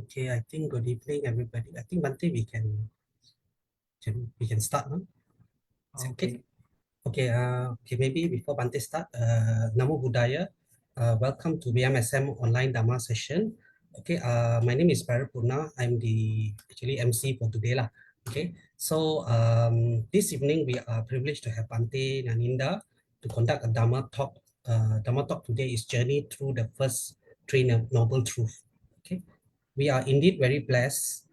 Okay, I think good evening, everybody. I think Bante, we can start now. Is it okay? Okay, maybe before Bante start, Namo Buddhaya. Welcome to BMSM online Dhamma session. Okay, my name is Parapurna. I'm the actually MC for today lah. Okay, so this evening we are privileged to have Bante Nyaninda to conduct a Dhamma talk. Dhamma talk today is Journey Through the First Three Noble Truth. Okay, we are indeed very blessed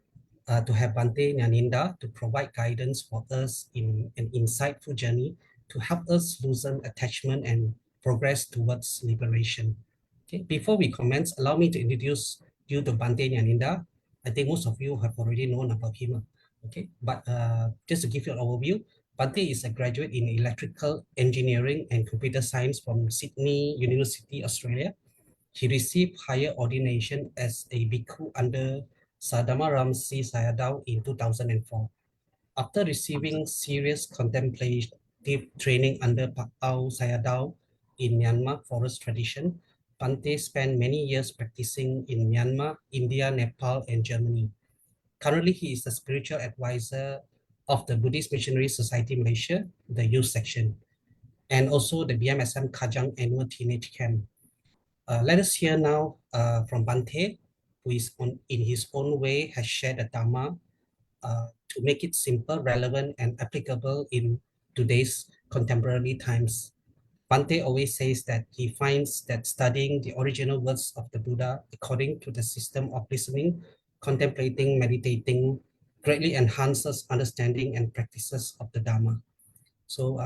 to have Bante Nyaninda to provide guidance for us in an insightful journey to help us loosen attachment and progress towards liberation. Okay, before we commence, allow me to introduce you to Bante Nyaninda. I think most of you have already known about him. Okay, but just to give you an overview, Bante is a graduate in electrical engineering and computer science from Sydney University, Australia. He received higher ordination as a bhikkhu under Sadama Ramsi Sayadaw in 2004. After receiving serious contemplative training under Pakau Sayadaw in Myanmar forest tradition, Bante spent many years practicing in Myanmar, India, Nepal, and Germany. Currently, he is the spiritual advisor of the Buddhist Missionary Society Malaysia, the youth section, and also the BMSM Kajang annual teenage camp. Let us hear now from Bante, who is in his own way has shared the Dhamma to make it simple, relevant, and applicable in today's contemporary times. Bante always says that he finds that studying the original words of the Buddha according to the system of listening, contemplating, meditating, greatly enhances understanding and practices of the Dhamma. So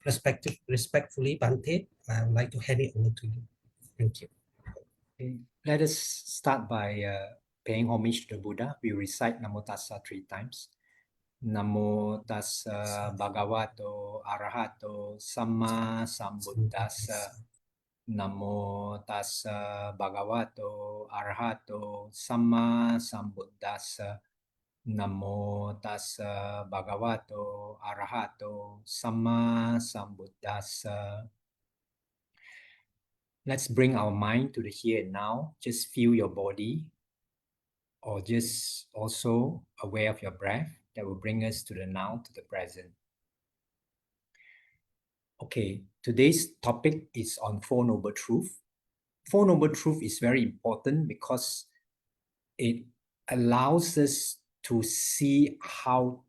respectfully, Bante, I would like to hand it over to you. Thank you. Okay. Let us start by paying homage to the Buddha. We recite Namo Tassa 3 times. Namo Tassa Bhagavato Arahato Samma Sambuddhassa. Namo Tassa Bhagavato Arahato Samma Sambuddhassa. Namo Tassa Bhagavato Arahato Samma Sambuddhassa. Let's bring our mind to the here and now. Just feel your body, or just also aware of your breath. That will bring us to the now, to the present. Okay, today's topic is on Four Noble Truths. Four Noble Truths is very important because it allows us to see how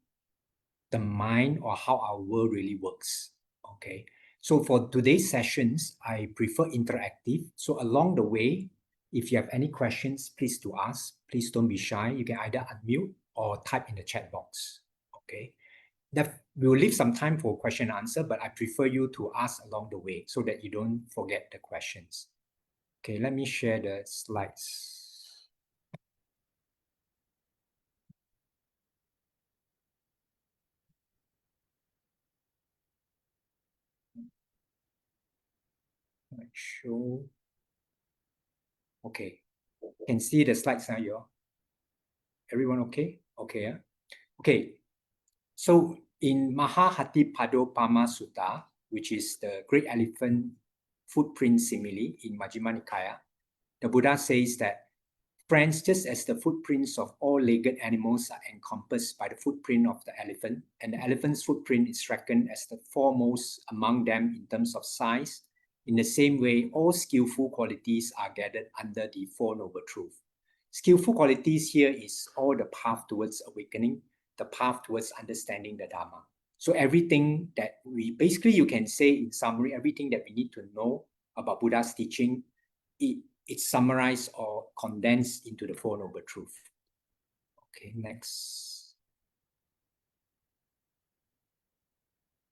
the mind or how our world really works. Okay. So for today's sessions, I prefer interactive. So along the way, if you have any questions, please do ask. Please don't be shy. You can either unmute or type in the chat box. Okay. We will leave some time for question and answer, but I prefer you to ask along the way so that you don't forget the questions. Okay, let me share the slides. Show. Okay, can see the slides now, y'all. Everyone okay? Okay. Okay. So in Mahahatipadopama Sutta, which is the great elephant footprint simile in Majjhima Nikaya, the Buddha says that, friends, just as the footprints of all legged animals are encompassed by the footprint of the elephant, and the elephant's footprint is reckoned as the foremost among them in terms of size, in the same way, all skillful qualities are gathered under the Four Noble Truths. Skillful qualities here is all the path towards awakening, the path towards understanding the Dhamma. So everything that basically you can say in summary, everything that we need to know about Buddha's teaching, it's summarized or condensed into the Four Noble Truths. Okay, next.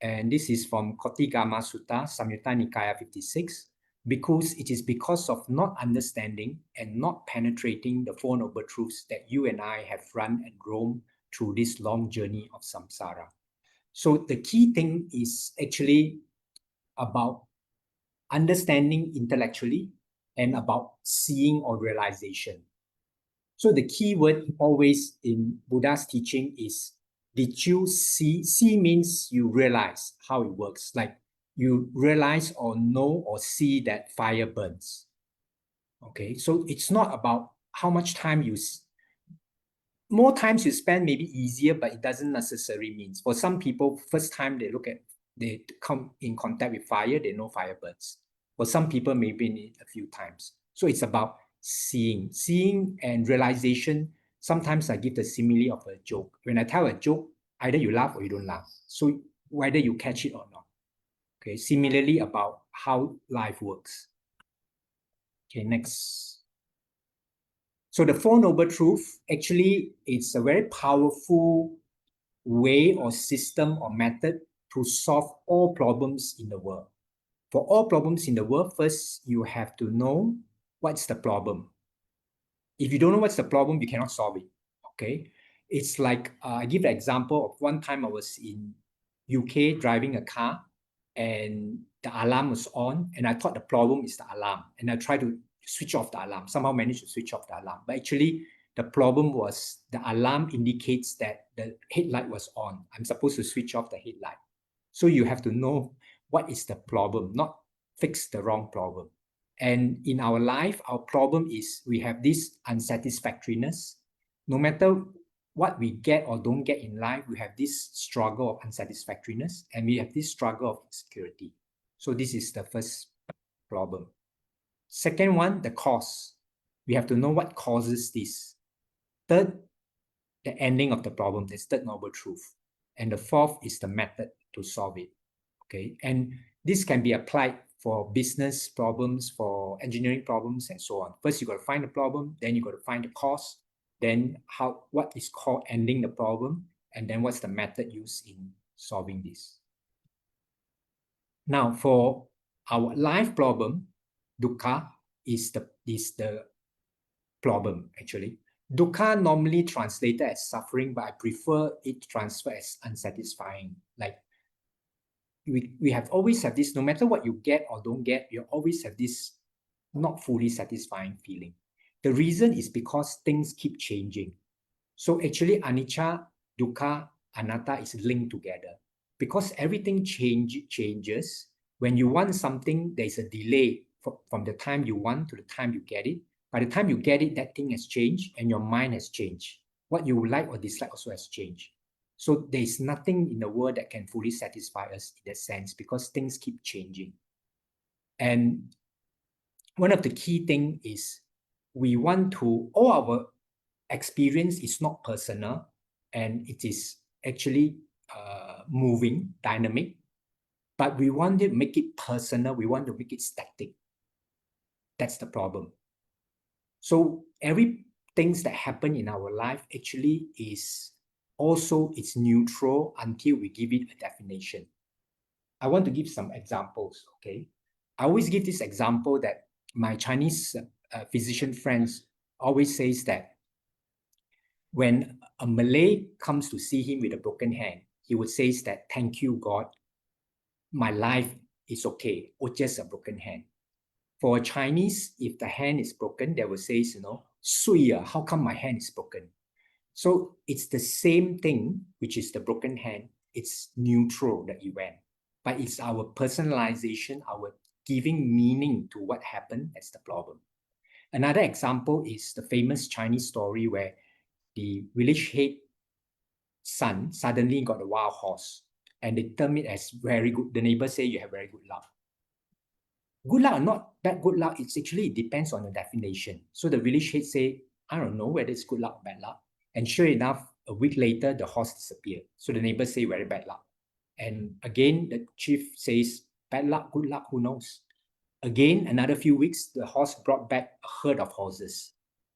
And this is from Kotigama Sutta, Samyutta Nikaya 56. Because it is because of not understanding and not penetrating the Four Noble Truths that you and I have run and roamed through this long journey of samsara. So the key thing is actually about understanding intellectually and about seeing or realization. So the key word always in Buddha's teaching is, did you see? See means you realize how it works. Like you realize or know or see that fire burns. Okay, so it's not about how much time you more times you spend may be easier, but it doesn't necessarily mean. For some people, first time they come in contact with fire, they know fire burns. For some people, maybe need a few times. So it's about seeing and realization. Sometimes I give the simile of a joke. When I tell a joke, either you laugh or you don't laugh. So whether you catch it or not. Okay, similarly about how life works. Okay, next. So the Four Noble Truths, actually, it's a very powerful way or system or method to solve all problems in the world. For all problems in the world, first, you have to know what's the problem. If you don't know what's the problem, you cannot solve it, okay? It's like, I give an example of one time I was in UK driving a car and the alarm was on and I thought the problem is the alarm and I tried to switch off the alarm, somehow managed to switch off the alarm. But actually, the problem was the alarm indicates that the headlight was on. I'm supposed to switch off the headlight. So you have to know what is the problem, not fix the wrong problem. And in our life, our problem is we have this unsatisfactoriness. No matter what we get or don't get in life, we have this struggle of unsatisfactoriness and we have this struggle of insecurity. So this is the first problem. Second one, the cause. We have to know what causes this. Third, the ending of the problem. That's third noble truth. And the fourth is the method to solve it. Okay, and this can be applied for business problems, for engineering problems, and so on. First, you got to find the problem, then you got to find the cause, then what is called ending the problem, and then what's the method used in solving this. Now, for our life problem, dukkha is the problem actually. Dukkha normally translated as suffering, but I prefer it transferred as unsatisfying. Like we have always have this, no matter what you get or don't get, you always have this not fully satisfying feeling. The reason is because things keep changing. So actually, anicca, dukkha, anatta is linked together. Because everything changes. When you want something, there's a delay from the time you want to the time you get it. By the time you get it, that thing has changed and your mind has changed. What you like or dislike also has changed. So there's nothing in the world that can fully satisfy us in that sense because things keep changing. And one of the key things is we want to, all our experience is not personal and it is actually moving, dynamic, but we want to make it personal, we want to make it static. That's the problem. So every things that happen in our life actually is also it's neutral until we give it a definition. I want to give some examples, okay? I always give this example that my Chinese physician friends always says that when a Malay comes to see him with a broken hand, he would say that, thank you, God, my life is okay, or just a broken hand. For a Chinese, if the hand is broken, they will say, sui, how come my hand is broken? So it's the same thing, which is the broken hand. It's neutral, the event. But it's our personalization, our giving meaning to what happened that's the problem. Another example is the famous Chinese story where the village head son suddenly got a wild horse and they term it as very good. The neighbors say you have very good luck. Good luck or not bad good luck, it depends on the definition. So the village head say, I don't know whether it's good luck or bad luck. And sure enough, a week later, the horse disappeared. So the neighbors say very bad luck. And again, the chief says, bad luck, good luck, who knows? Again, another few weeks, the horse brought back a herd of horses.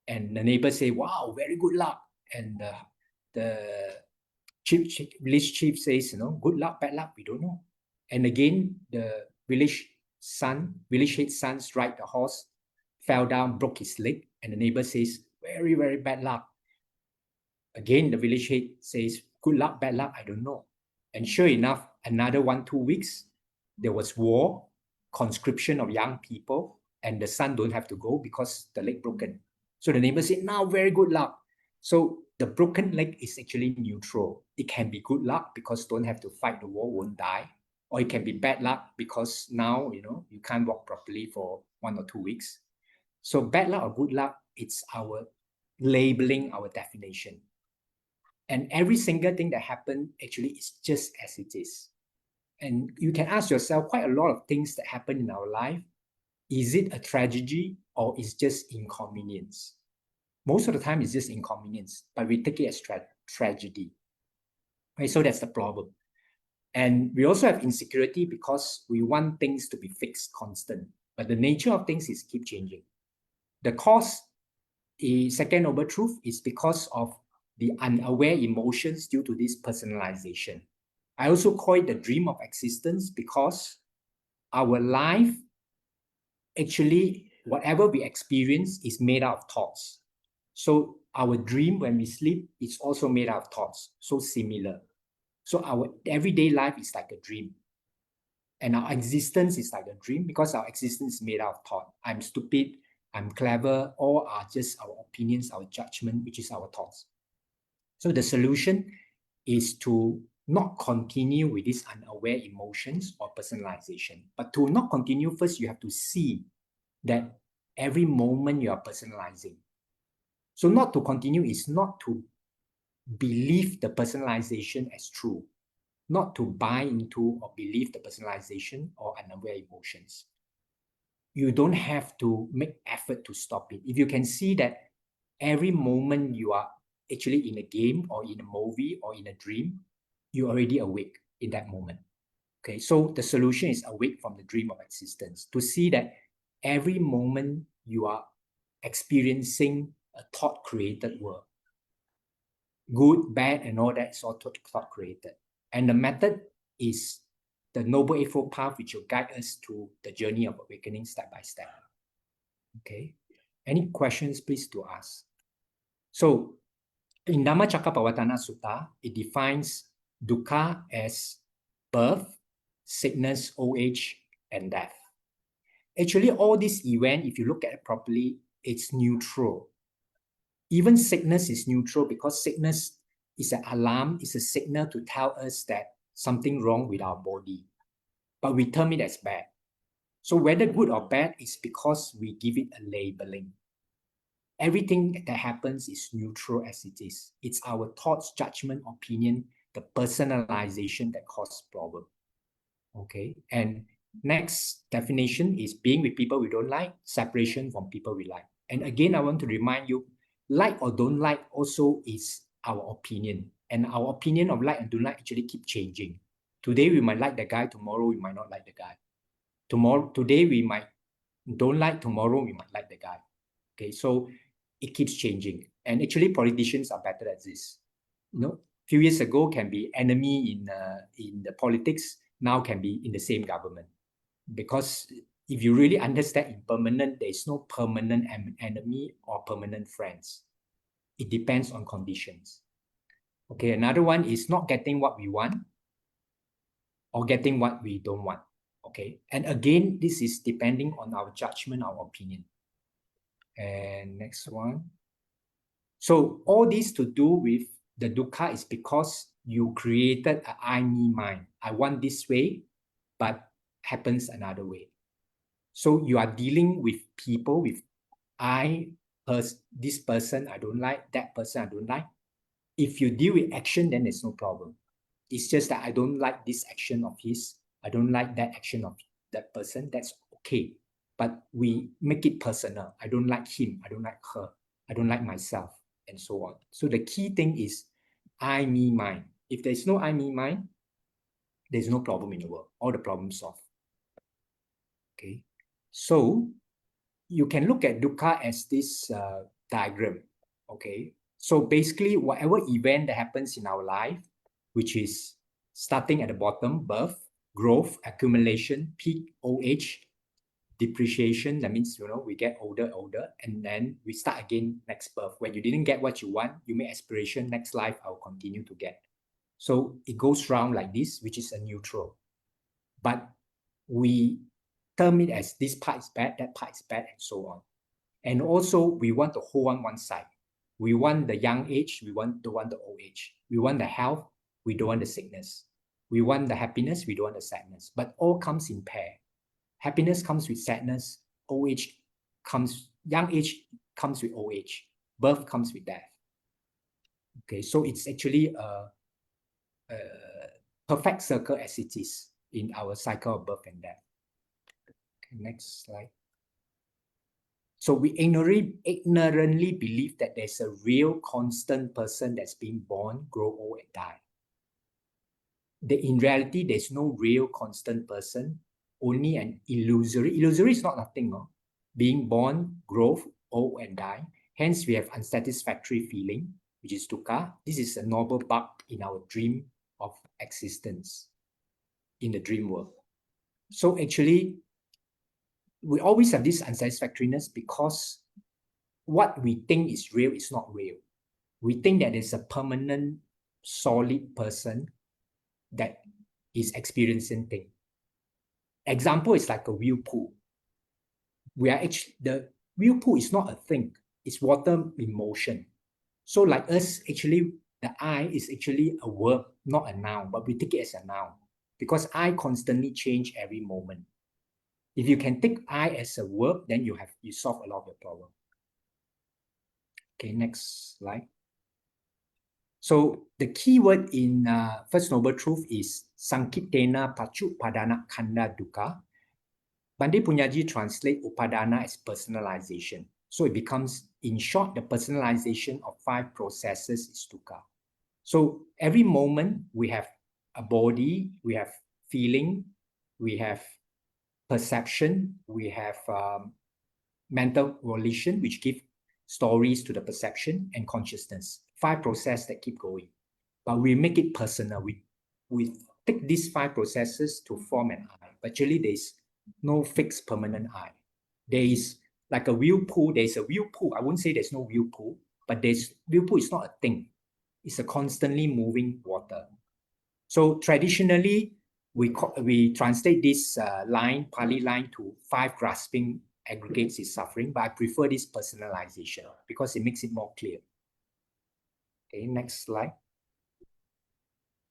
And the neighbors say, wow, very good luck. And the village chief says, good luck, bad luck, we don't know. And again, the village head sons ride the horse, fell down, broke his leg. And the neighbor says, very, very bad luck. Again, the village head says, good luck, bad luck, I don't know. And sure enough, another 1-2 weeks, there was war, conscription of young people, and the son don't have to go because the leg broken. So the neighbor said, now very good luck. So the broken leg is actually neutral. It can be good luck because don't have to fight the war, won't die. Or it can be bad luck because now, you can't walk properly for 1 or 2 weeks. So bad luck or good luck, it's our labeling, our definition. And every single thing that happened actually is just as it is. And you can ask yourself quite a lot of things that happen in our life. Is it a tragedy or is just inconvenience? Most of the time it's just inconvenience, but we take it as tragedy. Okay, so that's the problem. And we also have insecurity because we want things to be fixed, constant. But the nature of things is keep changing. The cause, a second noble truth, is because of the unaware emotions due to this personalization. I also call it the dream of existence because our life, actually, whatever we experience is made out of thoughts. So our dream when we sleep is also made out of thoughts. So similar. So our everyday life is like a dream. And our existence is like a dream because our existence is made out of thought. I'm stupid, I'm clever, all are just our opinions, our judgment, which is our thoughts. So the solution is to not continue with these unaware emotions or personalization. But to not continue, first you have to see that every moment you are personalizing. So not to continue is not to believe the personalization as true, not to buy into or believe the personalization or unaware emotions. You don't have to make effort to stop it. If you can see that every moment you are actually in a game or in a movie or in a dream, you're already awake in that moment. Okay, so the solution is awake from the dream of existence, to see that every moment you are experiencing a thought-created world. Good, bad, and all that is all thought-created. And the method is the Noble Eightfold Path, which will guide us to the journey of awakening step by step. Okay, any questions, please to ask. So, in Dhamma Cakkappavattana Sutta, it defines dukkha as birth, sickness, old age, and death. Actually, all these events, if you look at it properly, it's neutral. Even sickness is neutral because sickness is an alarm, it's a signal to tell us that something wrong with our body. But we term it as bad. So whether good or bad is because we give it a labeling. Everything that happens is neutral as it is. It's our thoughts, judgment, opinion, the personalization that causes problem. Okay, and next definition is being with people we don't like, separation from people we like. And again, I want to remind you, like or don't like also is our opinion. And our opinion of like and don't like actually keep changing. Today we might like the guy, tomorrow we might not like the guy. Today we might don't like, tomorrow we might like the guy. Okay, so it keeps changing. And actually politicians are better at this. You know, a few years ago can be enemy in the politics, now can be in the same government. Because if you really understand impermanent, there is no permanent enemy or permanent friends. It depends on conditions. Okay, another one is not getting what we want or getting what we don't want. Okay, and again, this is depending on our judgment, our opinion. And next one. So all this to do with the dukkha is because you created an I, me, mine. I want this way, but happens another way. So you are dealing with people with this person I don't like, that person I don't like. If you deal with action, then there's no problem. It's just that I don't like this action of his, I don't like that action of that person. That's okay. But we make it personal. I don't like him, I don't like her, I don't like myself, and so on. So the key thing is I, me, mine. If there's no I, me, mine, there's no problem in the world. All the problems solved. Okay. So you can look at dukkha as this diagram. Okay. So basically, whatever event that happens in our life, which is starting at the bottom, birth, growth, accumulation, peak, old age, depreciation, that means, you know, we get older, and then we start again next birth. When you didn't get what you want, you make aspiration, next life, I'll continue to get. So it goes round like this, which is a neutral. But we term it as this part is bad, that part is bad, and so on. And also, we want to hold on one side. We want the young age, don't want the old age. We want the health, we don't want the sickness. We want the happiness, we don't want the sadness. But all comes in pair. Happiness comes with sadness, young age comes with old age, birth comes with death. Okay, so it's actually a perfect circle as it is in our cycle of birth and death. Okay, next slide. So we ignorantly believe that there's a real constant person that's being born, grow old, and die. In reality, there's no real constant person, only an illusory. Illusory is not nothing, no? Being born, grow old, and die. Hence, we have unsatisfactory feeling, which is dukkha. This is a normal bug in our dream of existence, in the dream world. So actually, we always have this unsatisfactoriness because what we think is real is not real. We think that there's a permanent, solid person that is experiencing things. Example is like a whirlpool. The whirlpool is not a thing, it's water in motion. So like us, actually, the I is actually a verb, not a noun, but we take it as a noun because I constantly change every moment. If you can take I as a verb, then you solve a lot of your problem. Okay, next slide. So the key word in First Noble Truth is Sankitena Pachupadana Khanda Dukkha. Bande Punyaji translate Upadana as personalization. So it becomes, in short, the personalization of 5 processes is dukkha. So every moment we have a body, we have feeling, we have perception, we have mental volition, which give stories to the perception, and consciousness. 5 processes that keep going. But we make it personal. We take these 5 processes to form an I. But actually, there's no fixed permanent I. There is like a whirlpool. There's a whirlpool. I wouldn't say there's no whirlpool, but whirlpool is not a thing. It's a constantly moving water. So traditionally, we translate this Pali line to 5 grasping aggregates is suffering, but I prefer this personalization because it makes it more clear. Okay, next slide.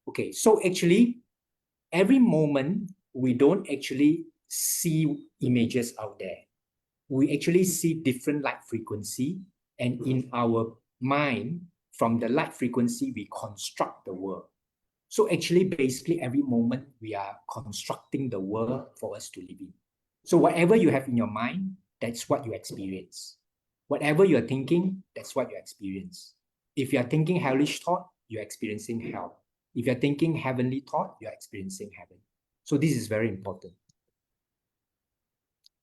Okay, so actually, every moment we don't actually see images out there. We actually see different light frequency, and in our mind, from the light frequency, we construct the world. So actually, basically, every moment we are constructing the world for us to live in. So whatever you have in your mind, that's what you experience. Whatever you're thinking, that's what you experience. If you're thinking hellish thought, you're experiencing hell. If you're thinking heavenly thought, you're experiencing heaven. So this is very important.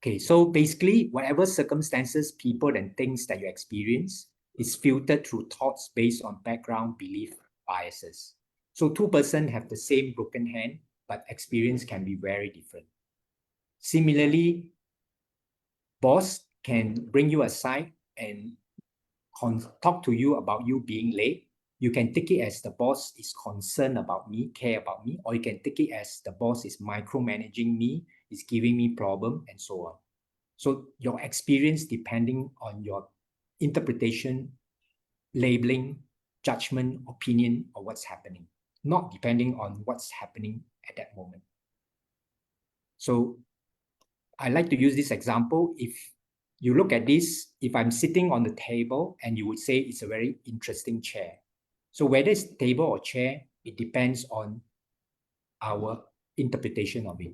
Okay, so basically, whatever circumstances, people, and things that you experience is filtered through thoughts based on background, belief, biases. So 2 persons have the same broken hand, but experience can be very different. Similarly, boss can bring you aside and talk to you about you being late. You can take it as the boss is concerned about me, care about me, or you can take it as the boss is micromanaging me, is giving me problem, and so on. So your experience depending on your interpretation, labeling, judgment, opinion, or what's happening, not depending on what's happening at that moment. So I like to use this example. If you look at this, if I'm sitting on the table and you would say it's a very interesting chair. So whether it's table or chair, it depends on our interpretation of it.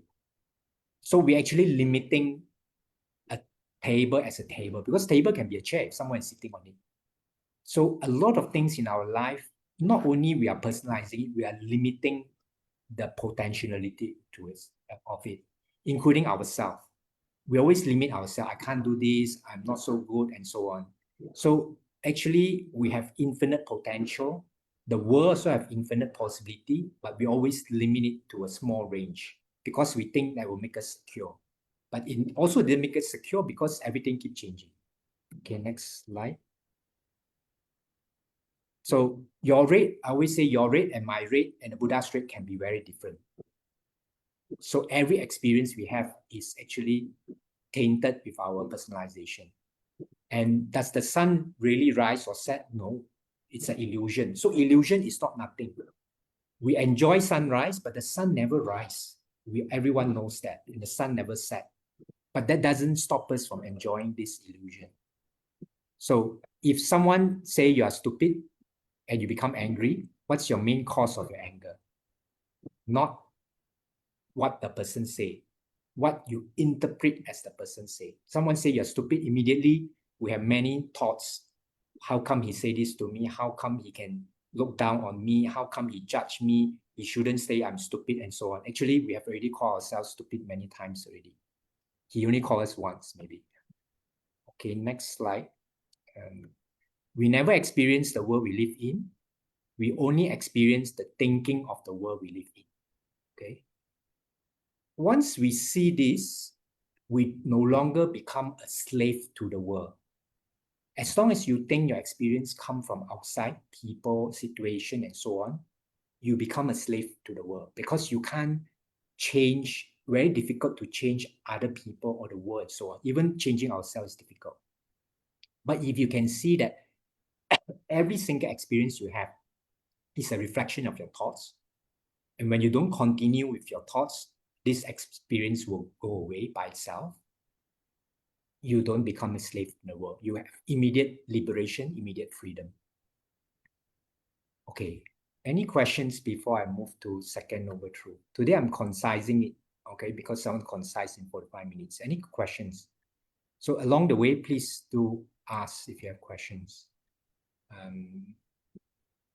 So we're actually limiting a table as a table because table can be a chair if someone is sitting on it. So a lot of things in our life, not only we are personalizing it, we are limiting the potentiality to it, of it, including ourselves. We always limit ourselves. I can't do this, I'm not so good, and so on. So actually, we have infinite potential. The world also have infinite possibility, but we always limit it to a small range because we think that will make us secure. But it also didn't make us secure because everything keeps changing. Okay, next slide. So your rate, I always say your rate and my rate and the Buddha's rate can be very different. So every experience we have is actually tainted with our personalization. And does the sun really rise or set? No, it's an illusion. So illusion is not nothing. We enjoy sunrise, but the sun never rises. Everyone knows that, and the sun never set. But that doesn't stop us from enjoying this illusion. So if someone say you are stupid, and you become angry, what's your main cause of your anger? Not what the person say, what you interpret as the person say. Someone say you're stupid, immediately we have many thoughts. How come he say this to me? How come he can look down on me? How come he judge me? He shouldn't say I'm stupid and so on. Actually, we have already called ourselves stupid many times already. He only called us once, maybe. Okay, next slide. We never experience the world we live in. We only experience the thinking of the world we live in. Okay. Once we see this, we no longer become a slave to the world. As long as you think your experience come from outside, people, situation, and so on, you become a slave to the world because you can't change, very difficult to change other people or the world and so on. Even changing ourselves is difficult. But if you can see that every single experience you have is a reflection of your thoughts, and when you don't continue with your thoughts, this experience will go away by itself. You don't become a slave in the world. You have immediate liberation, immediate freedom. Okay, any questions before I move to second noble truth? Today I'm concising it, okay, because I want to concise in 45 minutes. Any questions? So along the way, please do ask if you have questions.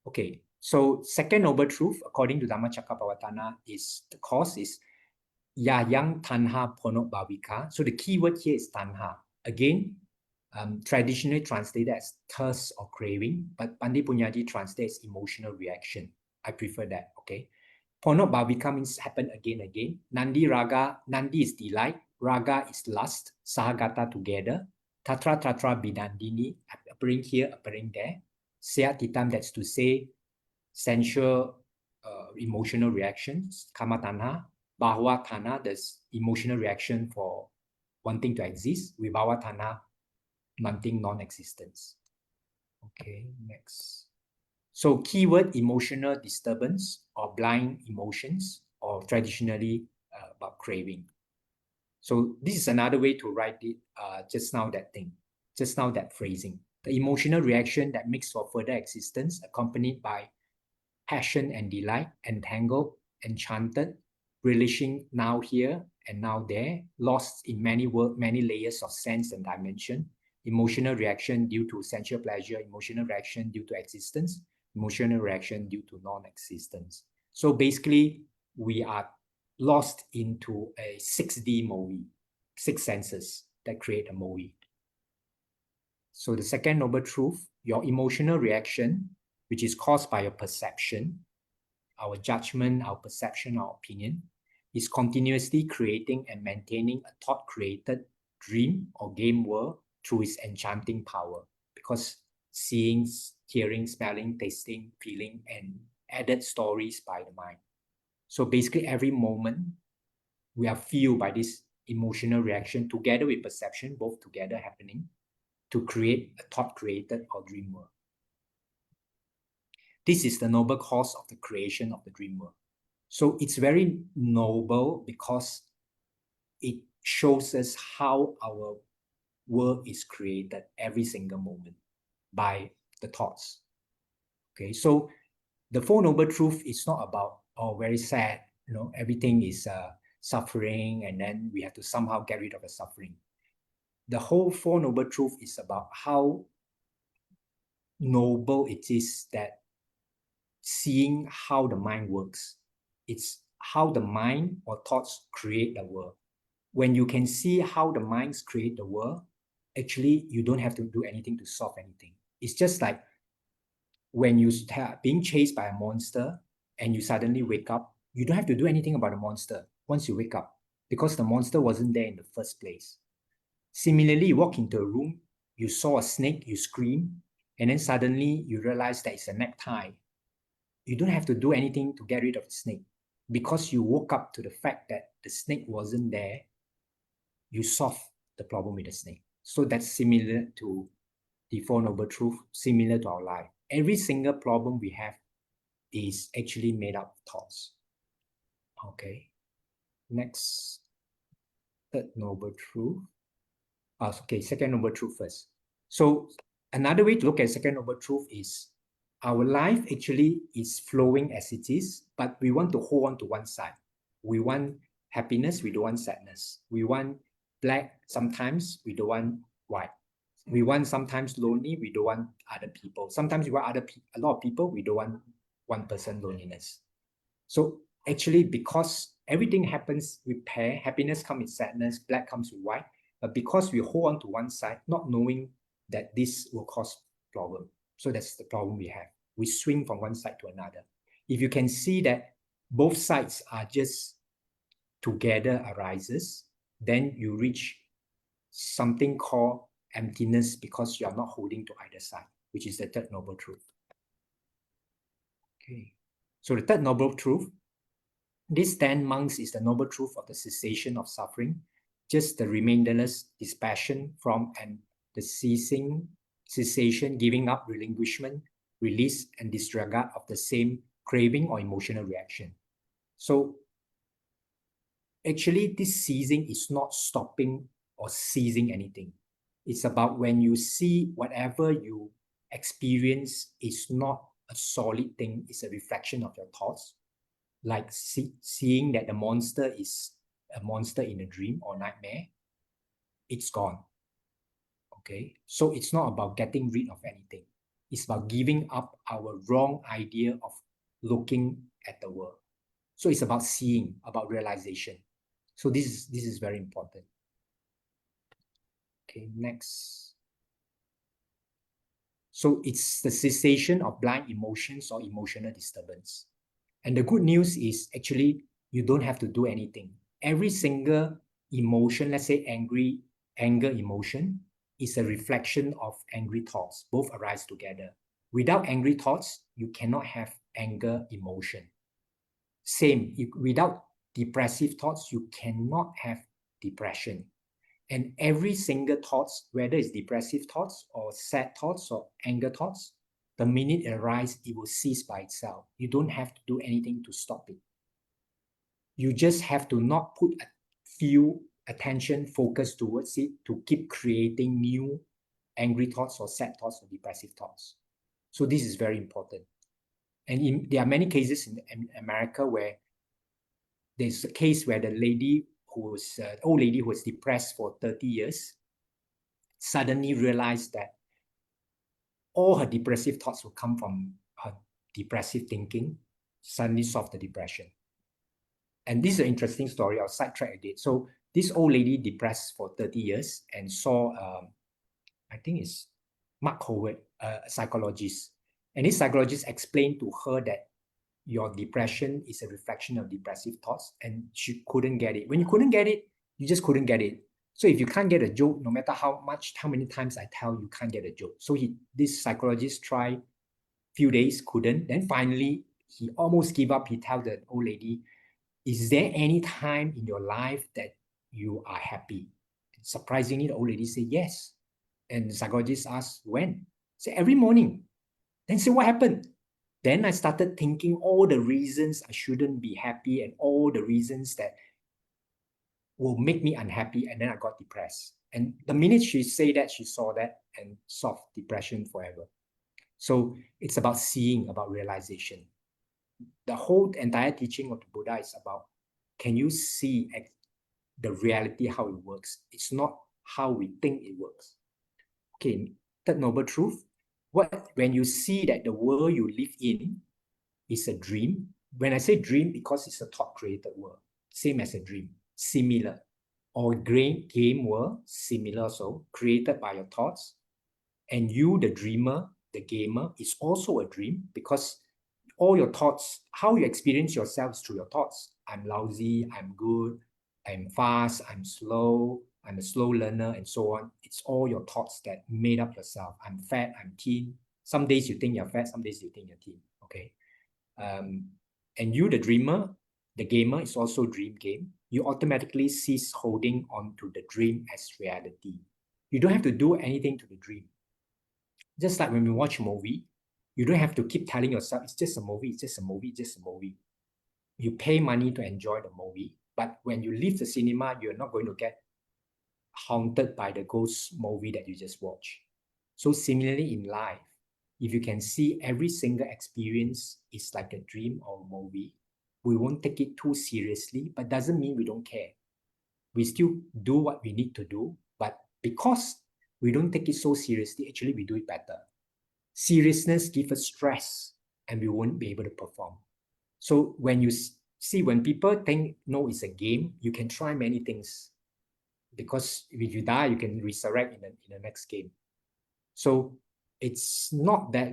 Okay, so second noble truth, according to Dhamma Cakkappavattana, is the cause is Yayang Tanha Ponok Bhavika. So the key word here is Tanha. Again, traditionally translated as thirst or craving, but Pandit Punyadi translates emotional reaction. I prefer that, okay? Ponok Bhavika means happen again. Nandi Raga, Nandi is delight, Raga is lust, Sahagata together, Tatra Binandini, appearing here, appearing there. Seatitam, that's to say, sensual emotional reactions, Kama Tanha. Bhava Tanha, there's emotional reaction for wanting to exist. Vibhava Tanha, wanting non-existence. Okay, next. So keyword emotional disturbance or blind emotions, or traditionally about craving. So this is another way to write it, just now that phrasing. The emotional reaction that makes for further existence accompanied by passion and delight, entangled, enchanted, relishing now here and now there, lost in many layers of sense and dimension, emotional reaction due to sensual pleasure, emotional reaction due to existence, emotional reaction due to non-existence. So basically, we are lost into a 6D movie, 6 senses that create a movie. So the second noble truth, your emotional reaction, which is caused by your perception, our judgment, our perception, our opinion, is continuously creating and maintaining a thought-created dream or game world through its enchanting power. Because seeing, hearing, smelling, tasting, feeling, and added stories by the mind. So basically every moment, we are fueled by this emotional reaction together with perception, both together happening, to create a thought-created or dream world. This is the noble cause of the creation of the dream world. So it's very noble because it shows us how our world is created every single moment by the thoughts. Okay, so the Four Noble Truth is not about, oh, very sad, everything is suffering and then we have to somehow get rid of the suffering. The whole Four Noble Truth is about how noble it is that seeing how the mind works. It's how the mind or thoughts create the world. When you can see how the minds create the world, actually, you don't have to do anything to solve anything. It's just like when you start being chased by a monster and you suddenly wake up, you don't have to do anything about the monster once you wake up because the monster wasn't there in the first place. Similarly, you walk into a room, you saw a snake, you scream, and then suddenly you realize that it's a necktie. You don't have to do anything to get rid of the snake because you woke up to the fact that the snake wasn't there. You solve the problem with the snake. So that's similar to the Four Noble Truths, similar to our life. Every single problem we have is actually made up of thoughts. Okay. Next, third Noble Truth. Okay, second Noble Truth first. So another way to look at second Noble Truth is Our life actually is flowing as it is, but we want to hold on to one side. We want happiness, we don't want sadness. We want black sometimes, we don't want white. We want sometimes lonely, we don't want other people. Sometimes we want a lot of people, we don't want one person loneliness. So actually, because everything happens with pair, happiness comes with sadness, black comes with white, but because we hold on to one side, not knowing that this will cause problem. So that's the problem we have. We swing from one side to another. If you can see that both sides are just together arises, then you reach something called emptiness because you are not holding to either side, which is the third noble truth. Okay. So the third noble truth, this 10 monks is the noble truth of the cessation of suffering, just the remainderless dispassion from and the cessation, giving up, relinquishment, release, and disregard of the same craving or emotional reaction. So actually, this ceasing is not stopping or seizing anything. It's about when you see whatever you experience is not a solid thing, it's a reflection of your thoughts. Like seeing that the monster is a monster in a dream or nightmare, it's gone. Okay, so it's not about getting rid of anything. It's about giving up our wrong idea of looking at the world. So it's about seeing, about realization. So this is very important. Okay, next. So it's the cessation of blind emotions or emotional disturbance. And the good news is actually you don't have to do anything. Every single emotion, let's say anger emotion, is a reflection of angry thoughts. Both arise together. Without angry thoughts, you cannot have anger emotion. Same, without depressive thoughts, you cannot have depression. And every single thoughts, whether it's depressive thoughts or sad thoughts or anger thoughts, the minute it arises, it will cease by itself. You don't have to do anything to stop it. You just have to not put a few attention, focus towards it to keep creating new angry thoughts or sad thoughts or depressive thoughts. So this is very important. And there are many cases in America where there's a case where the lady who was, old lady who was depressed for 30 years, suddenly realized that all her depressive thoughts will come from her depressive thinking, suddenly solved the depression. And this is an interesting story. I'll sidetrack a bit. So this old lady depressed for 30 years and saw, I think it's Mark Howard, a psychologist. And this psychologist explained to her that your depression is a reflection of depressive thoughts, and she couldn't get it. When you couldn't get it, you just couldn't get it. So if you can't get a joke, no matter how many times I tell you can't get a joke. So this psychologist tried few days, couldn't. Then finally, he almost gave up. He told the old lady, is there any time in your life that you are happy? And surprisingly, the old lady said yes. And the psychologist asked, when? Say every morning. Then say, what happened? Then I started thinking all the reasons I shouldn't be happy and all the reasons that will make me unhappy, and then I got depressed. And the minute she said that, she saw that and solved depression forever. So it's about seeing, about realization. The whole entire teaching of the Buddha is about, can you see the reality, how it works? It's not how we think it works. Okay, third noble truth. When you see that the world you live in is a dream, when I say dream, because it's a thought-created world, same as a dream, similar. Or game world, similar also, created by your thoughts. And you, the dreamer, the gamer, is also a dream because all your thoughts, how you experience yourself is through your thoughts. I'm lousy, I'm good, I'm fast, I'm slow, I'm a slow learner, and so on. It's all your thoughts that made up yourself. I'm fat, I'm thin. Some days you think you're fat, some days you think you're thin. Okay. And you, the dreamer, the gamer, is also dream game. You automatically cease holding on to the dream as reality. You don't have to do anything to the dream. Just like when we watch a movie, you don't have to keep telling yourself, it's just a movie, it's just a movie, it's just a movie. You pay money to enjoy the movie, but when you leave the cinema, you're not going to get haunted by the ghost movie that you just watched. So similarly in life, if you can see every single experience is like a dream or a movie, we won't take it too seriously, but doesn't mean we don't care. We still do what we need to do, but because we don't take it so seriously, actually we do it better. Seriousness gives us stress and we won't be able to perform. So when you see, when people think, no, it's a game, you can try many things. Because if you die, you can resurrect in the next game. So it's not that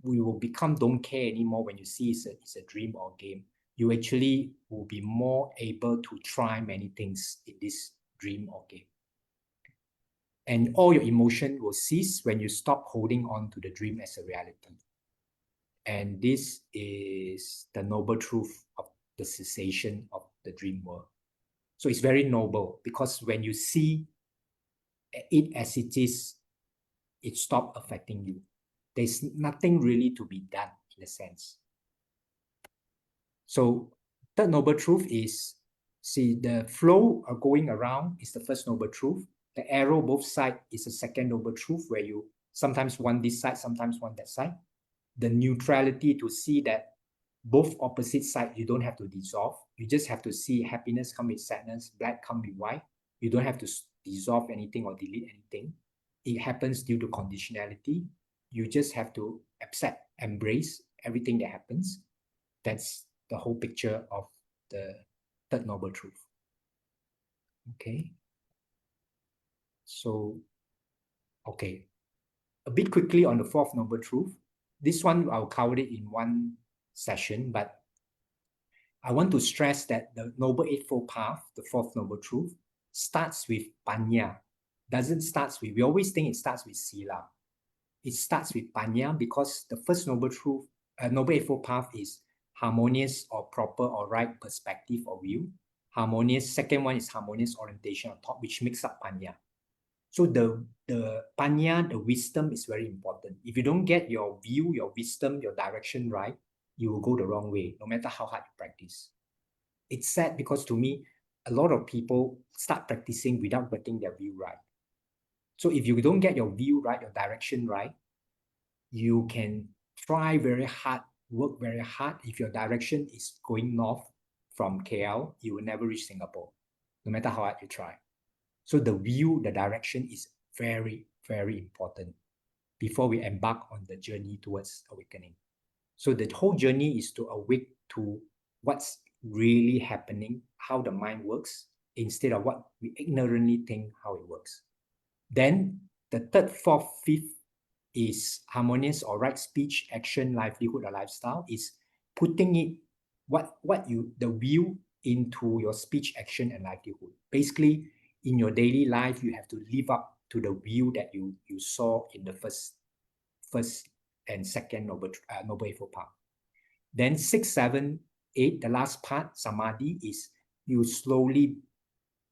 we will become don't care anymore when you see it's a dream or game. You actually will be more able to try many things in this dream or game. And all your emotion will cease when you stop holding on to the dream as a reality. And this is the noble truth of the cessation of the dream world. So it's very noble because when you see it as it is, it stops affecting you. There's nothing really to be done in a sense. So third noble truth is, see, the flow of going around is the first noble truth. The arrow both sides is the second noble truth, where you sometimes want this side, sometimes want that side. The neutrality to see that both opposite sides, you don't have to dissolve. You just have to see happiness come with sadness, black come with white. You don't have to dissolve anything or delete anything. It happens due to conditionality. You just have to accept, embrace everything that happens. That's the whole picture of the third noble truth. Okay. So, okay. A bit quickly on the fourth noble truth. This one, I'll cover it in one session, but I want to stress that the Noble Eightfold Path, the fourth noble truth, starts with Panya. Doesn't start with, we always think it starts with Sila. It starts with Panya because the first noble truth, Noble Eightfold Path is harmonious or proper or right perspective or view. Harmonious, second one is harmonious orientation or thought, which makes up Panya. So the Panya, the wisdom is very important. If you don't get your view, your wisdom, your direction right, you will go the wrong way, no matter how hard you practice. It's sad because to me, a lot of people start practicing without getting their view right. So if you don't get your view right, your direction right, you can try very hard, work very hard. If your direction is going north from KL, you will never reach Singapore, no matter how hard you try. So the view, the direction is very, very important before we embark on the journey towards awakening. So the whole journey is to awake to what's really happening, how the mind works, instead of what we ignorantly think how it works. Then the third, fourth, fifth is harmonious or right speech, action, livelihood, or lifestyle, is putting it, the view into your speech, action, and livelihood. Basically, in your daily life, you have to live up to the view that you saw in the first and second noble eightfold path. Then 6, 7, 8, the last part, samadhi, is you slowly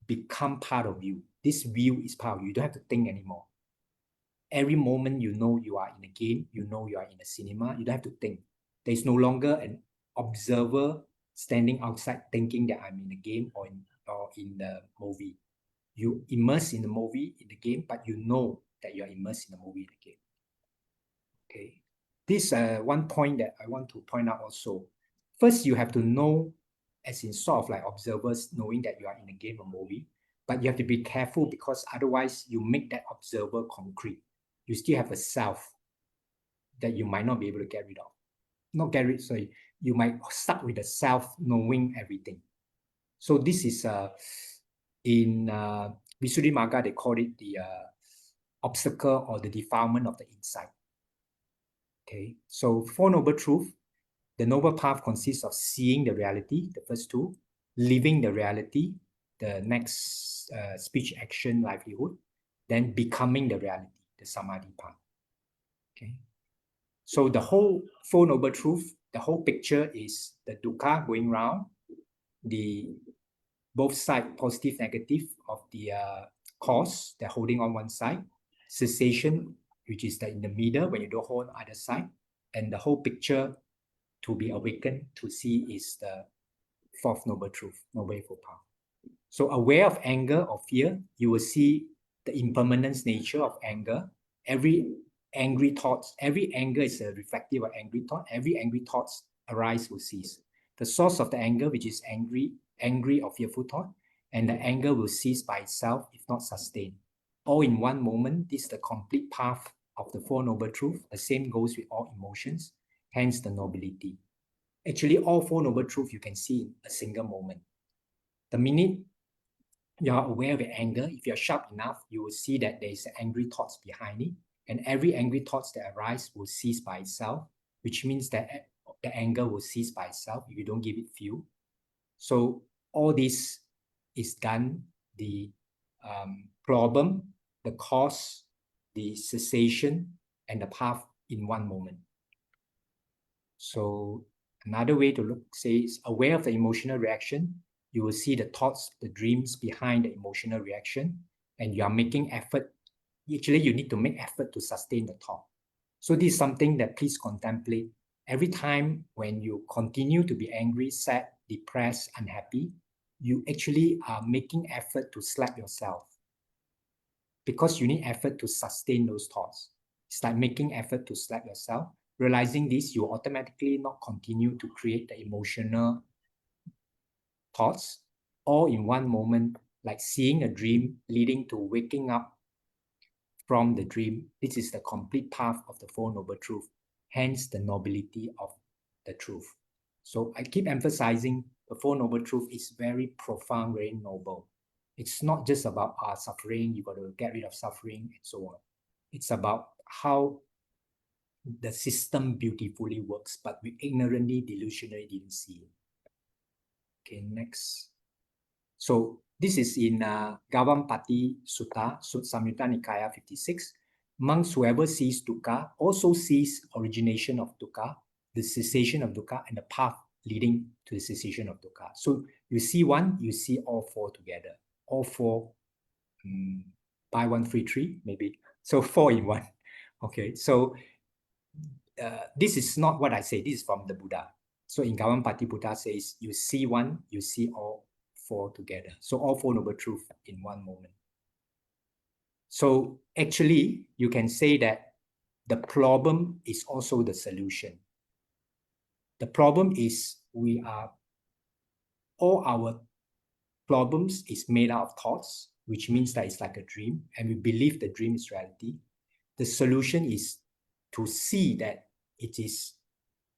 become part of you. This view is part of you. You don't have to think anymore. Every moment you know you are in a game, you know you are in a cinema, you don't have to think. There's no longer an observer standing outside thinking that I'm in the game or in the movie. You immerse in the movie, in the game, but you know that you're immersed in the movie, in the game. Okay. This one point that I want to point out also. First, you have to know, as in sort of like observers, knowing that you are in a game or movie, but you have to be careful because otherwise you make that observer concrete. You still have a self that you might not be able to get rid of. Not get rid, sorry, you might stuck with the self knowing everything. So this is in Visuddhimagga, they call it the obstacle or the defilement of the insight. Okay, so Four Noble Truth, the Noble Path consists of seeing the reality, the first two, living the reality, the next speech, action, livelihood, then becoming the reality, the Samadhi path. Okay, so the whole Four Noble Truth, the whole picture is the dukkha going round, the both side, positive, negative of the cause, they're holding on one side, cessation, which is in the middle when you don't hold on either side, and the whole picture to be awakened to see is the fourth noble truth, noble eightfold path. So aware of anger or fear, you will see the impermanence nature of anger. Every angry thoughts. Every anger is a reflective of angry thought. Every angry thoughts arise will cease. The source of the anger, which is angry or fearful thought, and the anger will cease by itself if not sustained. All in one moment, this is the complete path of the Four Noble Truths. The same goes with all emotions, hence the nobility. Actually, all Four Noble Truths you can see in a single moment. The minute you are aware of your anger, if you're sharp enough, you will see that there is angry thoughts behind it. And every angry thoughts that arise will cease by itself, which means that the anger will cease by itself if you don't give it fuel. So all this is done, the problem, the cause, the cessation, and the path in one moment. So another way to look, say, is aware of the emotional reaction. You will see the thoughts, the dreams behind the emotional reaction, and you are making effort. Actually, you need to make effort to sustain the thought. So this is something that please contemplate. Every time when you continue to be angry, sad, depressed, unhappy, you actually are making effort to slap yourself, because you need effort to sustain those thoughts. It's like making effort to slap yourself. Realizing this, you automatically not continue to create the emotional thoughts all in one moment, like seeing a dream leading to waking up from the dream. This is the complete path of the Four Noble Truths, hence the nobility of the truth. So I keep emphasizing the Four Noble Truths is very profound, very noble. It's not just about our suffering, you got to get rid of suffering and so on. It's about how the system beautifully works, but we ignorantly, delusionally didn't see it. Okay, next. So this is in Gavampati Sutta, Samyutta Nikaya 56. Monks, whoever sees dukkha also sees origination of dukkha, the cessation of dukkha, and the path leading to the cessation of dukkha. So you see one, you see all four together. All four, buy one, free three, maybe. So 4 in 1. Okay, so this is not what I say. This is from the Buddha. So in Gavampati, Buddha says, you see one, you see all four together. So all Four Noble Truths in one moment. So actually, you can say that the problem is also the solution. The problem is all our problems is made out of thoughts, which means that it's like a dream, and we believe the dream is reality. The solution is to see that it is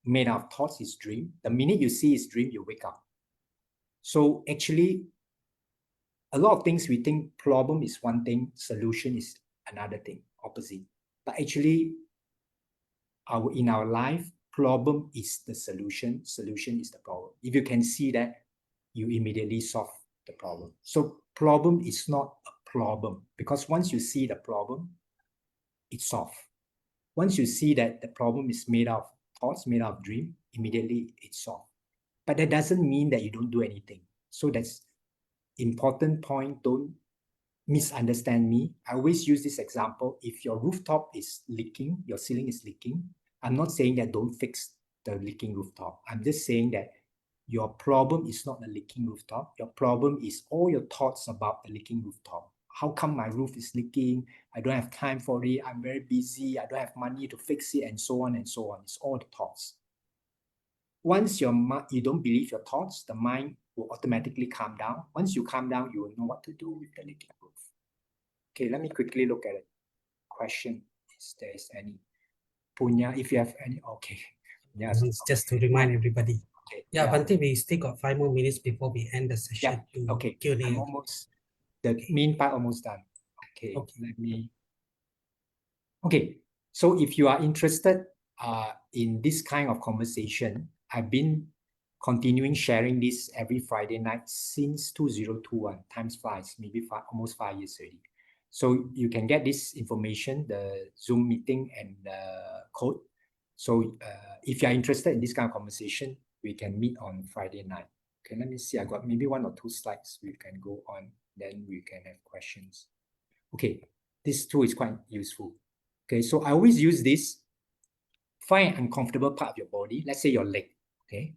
made out of thoughts, is dream. The minute you see it's dream, you wake up. So actually, a lot of things we think problem is one thing, solution is another thing, opposite. But actually, in our life, problem is the solution is the problem. If you can see that, you immediately solve the problem. So problem is not a problem, because once you see the problem, it's solved. Once you see that the problem is made out of thoughts, made out of dream, immediately it's solved. But that doesn't mean that you don't do anything. So that's important point. Don't misunderstand me. I always use this example. If your rooftop is leaking, your ceiling is leaking, I'm not saying that don't fix the leaking rooftop. I'm just saying that your problem is not the leaking rooftop. Your problem is all your thoughts about the leaking rooftop. How come my roof is leaking? I don't have time for it. I'm very busy. I don't have money to fix it, and so on and so on. It's all the thoughts. Once you don't believe your thoughts, the mind will automatically calm down. Once you calm down, you will know what to do with the leaking roof. Okay, let me quickly look at it. Question, if there is any. Punya, if you have any, okay. Yes. Just to remind everybody. Okay. Yeah, Bante, we still got 5 more minutes before we end the session. Yeah, okay. Q&A. I'm almost, the main part almost done. Okay, let me. Okay, so if you are interested in this kind of conversation, I've been continuing sharing this every Friday night since 2021. Time flies, maybe almost 5 years already. So you can get this information, the Zoom meeting and the code. So if you're interested in this kind of conversation, we can meet on Friday night. Okay, let me see. I got maybe 1 or 2 slides we can go on, then we can have questions. Okay, this tool is quite useful. Okay, so I always use this. Find an uncomfortable part of your body, let's say your leg. Okay,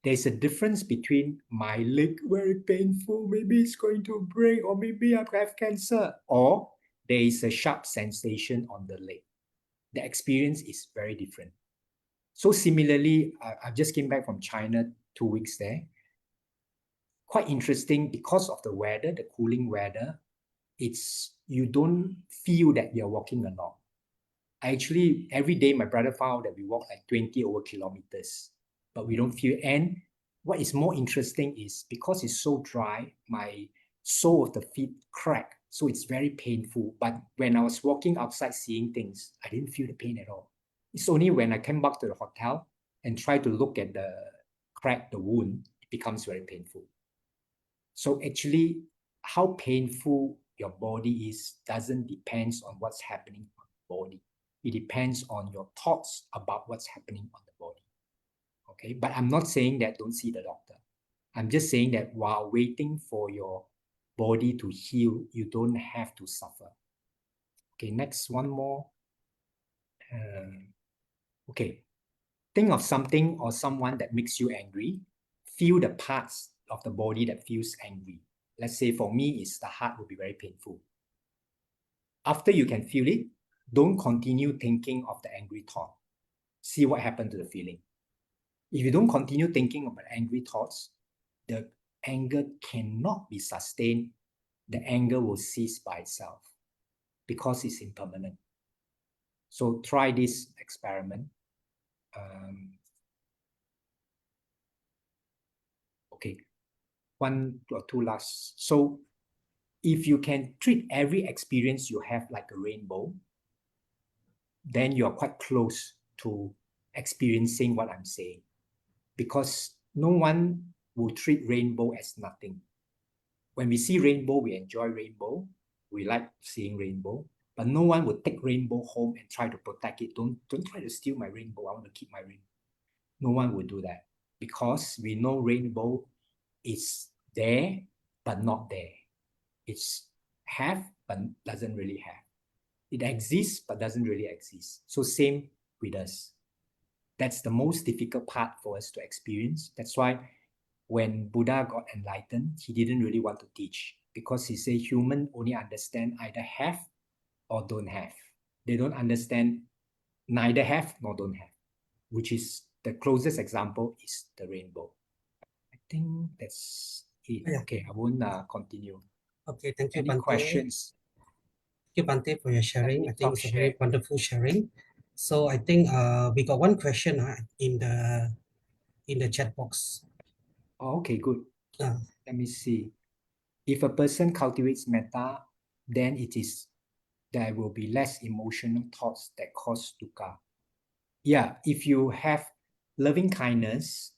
there's a difference between my leg very painful, maybe it's going to break, or maybe I have cancer, or there is a sharp sensation on the leg. the experience is very different. So similarly, I just came back from China 2 weeks there. Quite interesting because of the weather, the cooling weather, you don't feel that you're walking a lot. Actually, every day my brother found that we walk like 20 over kilometers, but we don't feel. And what is more interesting is because it's so dry, my sole of the feet crack, so it's very painful. But when I was walking outside seeing things, I didn't feel the pain at all. It's only when I came back to the hotel and try to look at the crack, the wound, it becomes very painful. So actually, how painful your body is doesn't depend on what's happening on the body. It depends on your thoughts about what's happening on the body. Okay, but I'm not saying that don't see the doctor. I'm just saying that while waiting for your body to heal, you don't have to suffer. Okay, next one more. Okay, think of something or someone that makes you angry. Feel the parts of the body that feels angry. Let's say for me, it's the heart will be very painful. After you can feel it, don't continue thinking of the angry thought. See what happened to the feeling. If you don't continue thinking about angry thoughts, the anger cannot be sustained. The anger will cease by itself because it's impermanent. So try this experiment. Okay, 1 or 2 last. So if you can treat every experience you have like a rainbow, then you're quite close to experiencing what I'm saying. Because no one will treat rainbow as nothing. When we see rainbow, we enjoy rainbow. We like seeing rainbow. But no one would take rainbow home and try to protect it. Don't try to steal my rainbow. I want to keep my rainbow. No one would do that because we know rainbow is there, but not there. It's have, but doesn't really have. It exists, but doesn't really exist. So same with us. That's the most difficult part for us to experience. That's why when Buddha got enlightened, he didn't really want to teach because he said human only understand either have or don't have. They don't understand neither have nor don't have, which is the closest example is the rainbow. I think that's it. Yeah. Okay, I won't continue. Okay, thank you, Any Bante. questions? Thank you, Bante, for your sharing. me I think stop it's a very share. wonderful sharing. So I think we got one question in the chat box. Oh, okay, good. Uh, Let me see. If a person cultivates metta, then there will be less emotional thoughts that cause dukkha. Yeah, if you have loving kindness,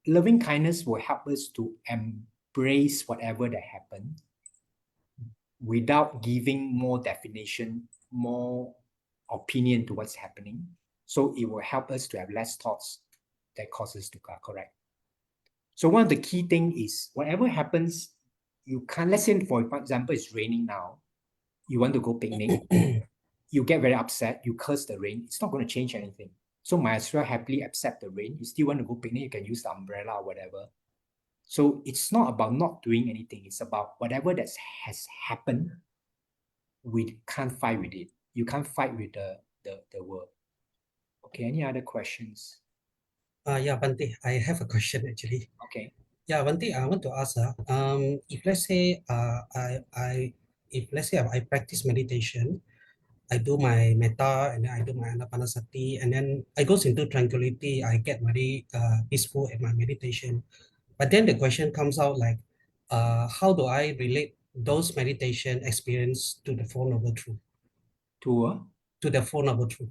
loving kindness will help us to embrace whatever that happened without giving more definition, more opinion to what's happening. So it will help us to have less thoughts that causes dukkha, correct? So one of the key things is whatever happens, you can't, let's say for example, it's raining now, you want to go picnic, you get very upset, you curse the rain, it's not going to change anything. So might as well happily accept the rain. You still want to go picnic, you can use the umbrella or whatever. So it's not about not doing anything, it's about whatever that has happened, we can't fight with it. You can't fight with the world. Okay, any other questions? yeah, Bante, I have a question actually. Okay. Yeah, Bante, I want to ask, if let's say I practice meditation, I do my metta and then I do my anapanasati, and then I goes into tranquility. I get very peaceful at my meditation. But then the question comes out like, how do I relate those meditation experience to the Four Noble Truth? To the Four Noble Truth.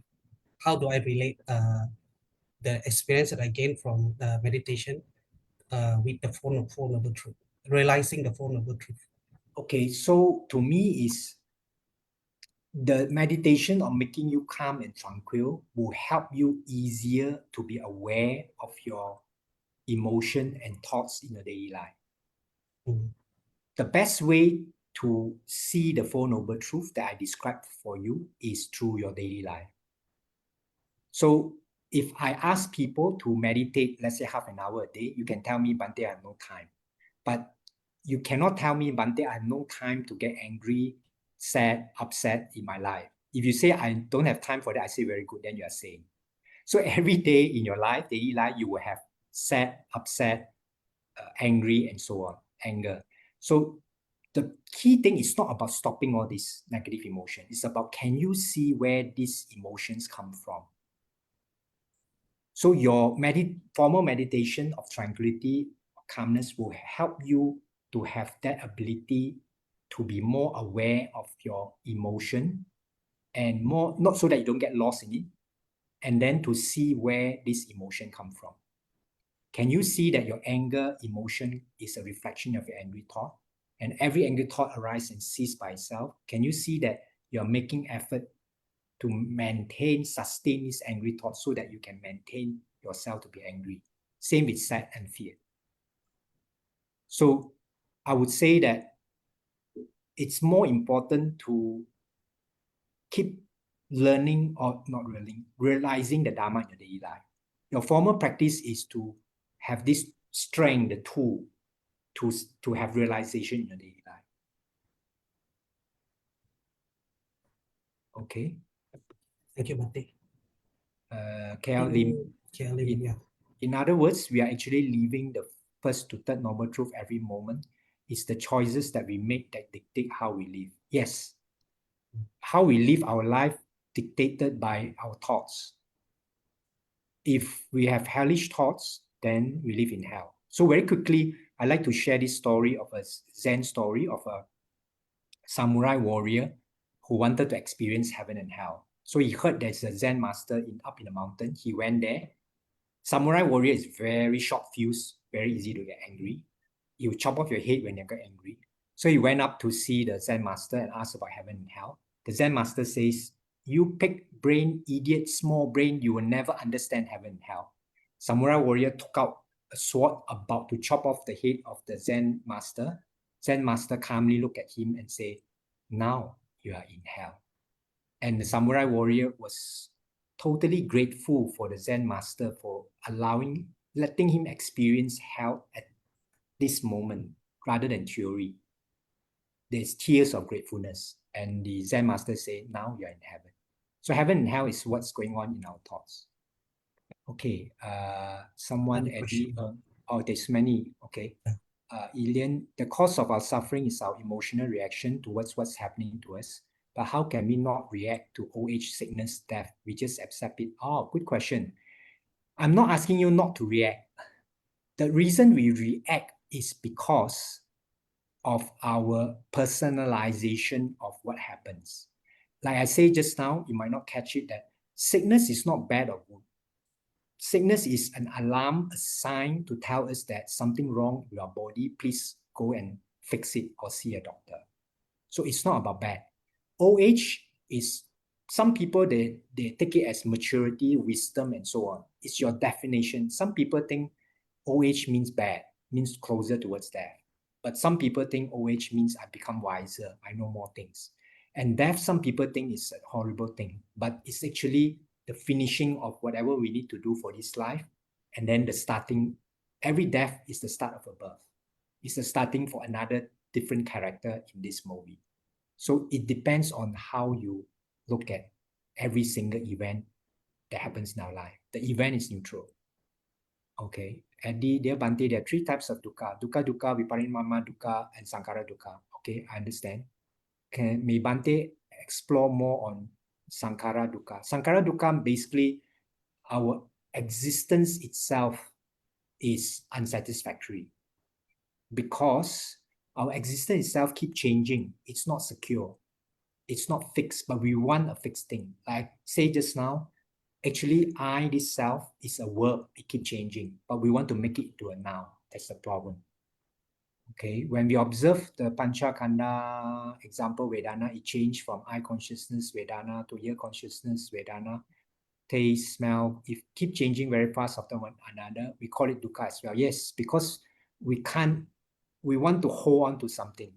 How do I relate the experience that I gain from meditation with the Four Noble Truth, realizing the Four Noble Truth? Okay, so to me is the meditation of making you calm and tranquil will help you easier to be aware of your emotion and thoughts in your daily life. Mm. The best way to see the Four Noble Truths that I described for you is through your daily life. So if I ask people to meditate, let's say half an hour a day, you can tell me, Bante, I have no time. But you cannot tell me, Bante, I have no time to get angry, sad, upset in my life. If you say, I don't have time for that, I say, very good, then you are saying. So every day in your life, daily life, you will have sad, upset, angry, and so on, anger. So the key thing is not about stopping all this negative emotion. It's about, can you see where these emotions come from? So your formal meditation of tranquility, calmness will help you to have that ability to be more aware of your emotion and more, not so that you don't get lost in it, and then to see where this emotion come from. Can you see that your anger emotion is a reflection of your angry thought? And every angry thought arises and ceases by itself. Can you see that you're making effort to maintain, sustain this angry thought so that you can maintain yourself to be angry? Same with sad and fear. So I would say that it's more important to keep learning, or not learning, realizing the Dhamma in your daily life. Your formal practice is to have this strength, the tool, to have realization in your daily life. Okay. Thank you, Bhante. KL Lim. KL Lim, yeah. In other words, we are actually living the first to third noble truth every moment. It's the choices that we make that dictate how we live. Yes, how we live our life dictated by our thoughts. If we have hellish thoughts, then we live in hell. So very quickly, I like to share this story of a Zen story of a samurai warrior who wanted to experience heaven and hell. So he heard there's a Zen master up in the mountain. He went there. Samurai warrior is very short fuse, very easy to get angry. He will chop off your head when you get angry. So he went up to see the Zen master and asked about heaven and hell. The Zen master says, you big brain, idiot, small brain, you will never understand heaven and hell. Samurai warrior took out a sword about to chop off the head of the Zen master. Zen master calmly looked at him and said, now you are in hell. And the samurai warrior was totally grateful for the Zen master for letting him experience hell at this moment rather than theory. There's tears of gratefulness. And the Zen master said, now you're in heaven. So heaven and hell is what's going on in our thoughts. Okay, someone, Eddie, there's many, okay. Ilian, the cause of our suffering is our emotional reaction towards what's happening to us. But how can we not react to old age, sickness, death? We just accept it. Oh, good question. I'm not asking you not to react. The reason we react is because of our personalization of what happens. Like I say just now, you might not catch it, that sickness is not bad or good. Sickness is an alarm, a sign to tell us that something wrong with our body. Please go and fix it or see a doctor. So it's not about bad. Old age is, some people, they take it as maturity, wisdom, and so on. It's your definition. Some people think old age means bad, means closer towards death. But some people think old age means I become wiser, I know more things. And death, some people think is a horrible thing, but it's actually the finishing of whatever we need to do for this life. And then the starting, every death is the start of a birth. It's the starting for another different character in this movie. So it depends on how you look at every single event that happens in our life. The event is neutral. Okay. Eddie, dear Bhante, there are three types of dukkha. Dukkha, dukkha, viparinamana dukkha, and sankhara dukkha. Okay, I understand. May Bhante explore more on sankhara dukkha? Sankhara dukkha, basically, our existence itself is unsatisfactory because our existence itself keeps changing. It's not secure. It's not fixed, but we want a fixed thing. Like say just now, actually, I, this self, is a verb. It keeps changing, but we want to make it into a noun. That's the problem. Okay, when we observe the Panchakanda example Vedana, it changed from eye consciousness Vedana to ear consciousness Vedana. Taste, smell, it keep changing very fast after one another. We call it dukkha as well. Yes, because we want to hold on to something.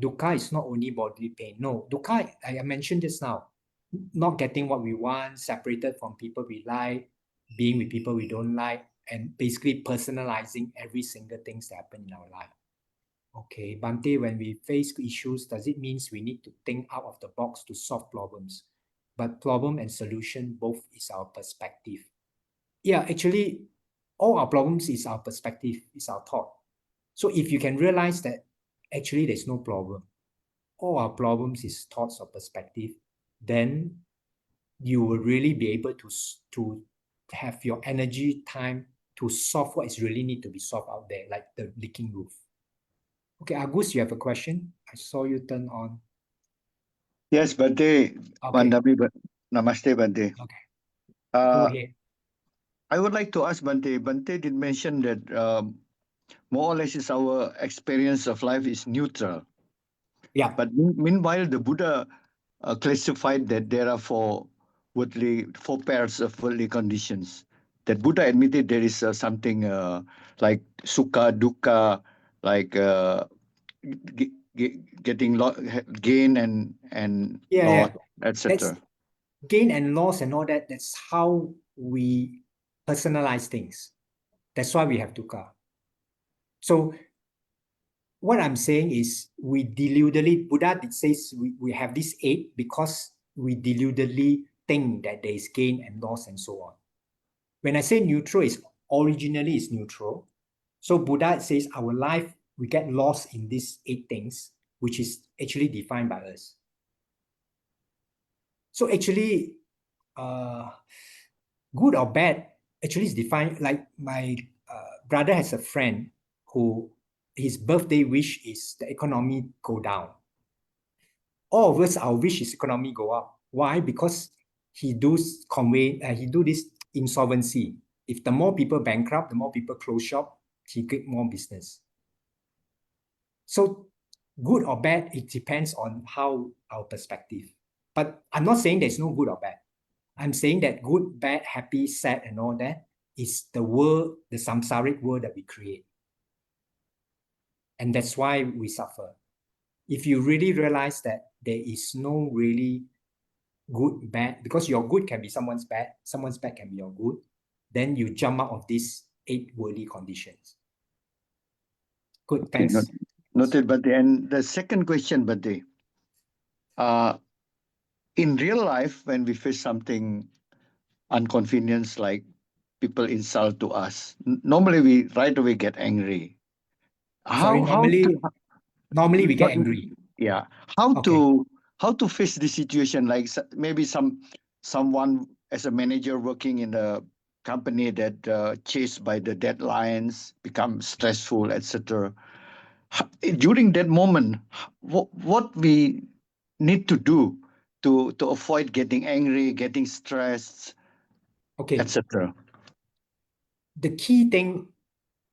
Dukkha is not only bodily pain. No, dukkha, I mentioned just now, not getting what we want, separated from people we like, being with people we don't like, and basically personalizing every single thing that happen in our life. Okay, Bante, when we face issues, does it mean we need to think out of the box to solve problems? But problem and solution both is our perspective. Yeah, actually, all our problems is our perspective, is our thought. So if you can realize that actually there's no problem, all our problems is thoughts or perspective, then you will really be able to have your energy, time to solve what is really need to be solved out there, like the leaking roof. Okay, Agus, you have a question? I saw you turn on. Yes, Bante, Okay, Namaste, Bante. okay. Go Uh, ahead. I would like to ask Bante. Bante did mention that more or less is our experience of life is neutral. Yeah, But meanwhile, the Buddha classified that there are four pairs of worldly conditions. That Buddha admitted there is something like sukha, dukkha, like getting gain and yeah. loss, etc. Gain and loss and all that, that's how we personalize things. That's why we have dukkha. So what I'm saying is we deludedly, Buddha says we have this eight because we deludedly think that there is gain and loss and so on. When I say neutral, is originally is neutral. So Buddha says our life, we get lost in these eight things, which is actually defined by us. So actually, good or bad actually is defined, like my brother has a friend who his birthday wish is the economy go down. All of us, our wish is economy go up. Why? Because he do this insolvency. If the more people bankrupt, the more people close shop, he get more business. So good or bad, it depends on how our perspective. But I'm not saying there's no good or bad. I'm saying that good, bad, happy, sad, and all that is the world, the samsaric world that we create. And that's why we suffer. If you really realize that there is no really good, bad, because your good can be someone's bad can be your good, then you jump out of these eight worldly conditions. Good, thanks. Okay, noted, Bante. And the second question, Bante. In real life, when we face something inconvenience like people insult to us, normally we right away get angry. Sorry, normally we get not- angry. Yeah, Okay. how to face the situation? Like maybe someone as a manager working in a company that chased by the deadlines, become stressful, etc. During that moment, what we need to do to avoid getting angry, getting stressed, Okay. etc. The key thing,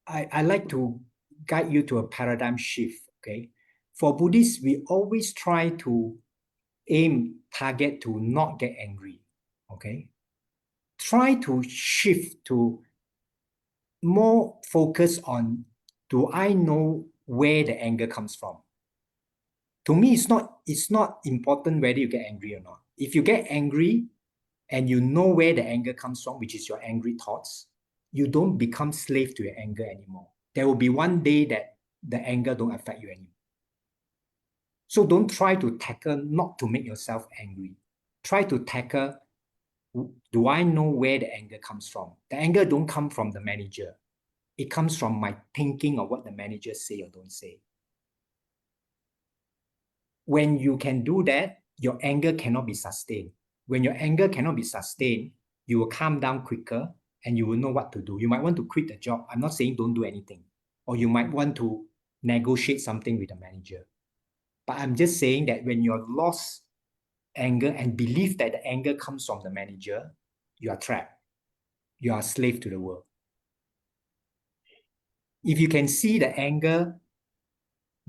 I like to guide you to a paradigm shift. Okay. For Buddhists, we always try to target to not get angry. Okay. Try to shift to more focus on, do I know where the anger comes from? To me, it's not important whether you get angry or not. If you get angry and you know where the anger comes from, which is your angry thoughts, you don't become slave to your anger anymore. There will be one day that the anger don't affect you anymore. So don't try to tackle not to make yourself angry. Try to tackle, do I know where the anger comes from? The anger don't come from the manager. It comes from my thinking of what the manager say or don't say. When you can do that, your anger cannot be sustained. When your anger cannot be sustained, you will calm down quicker and you will know what to do. You might want to quit the job. I'm not saying don't do anything. Or you might want to negotiate something with the manager. But I'm just saying that when you're lost anger and believe that the anger comes from the manager, you are trapped. You are a slave to the world. If you can see the anger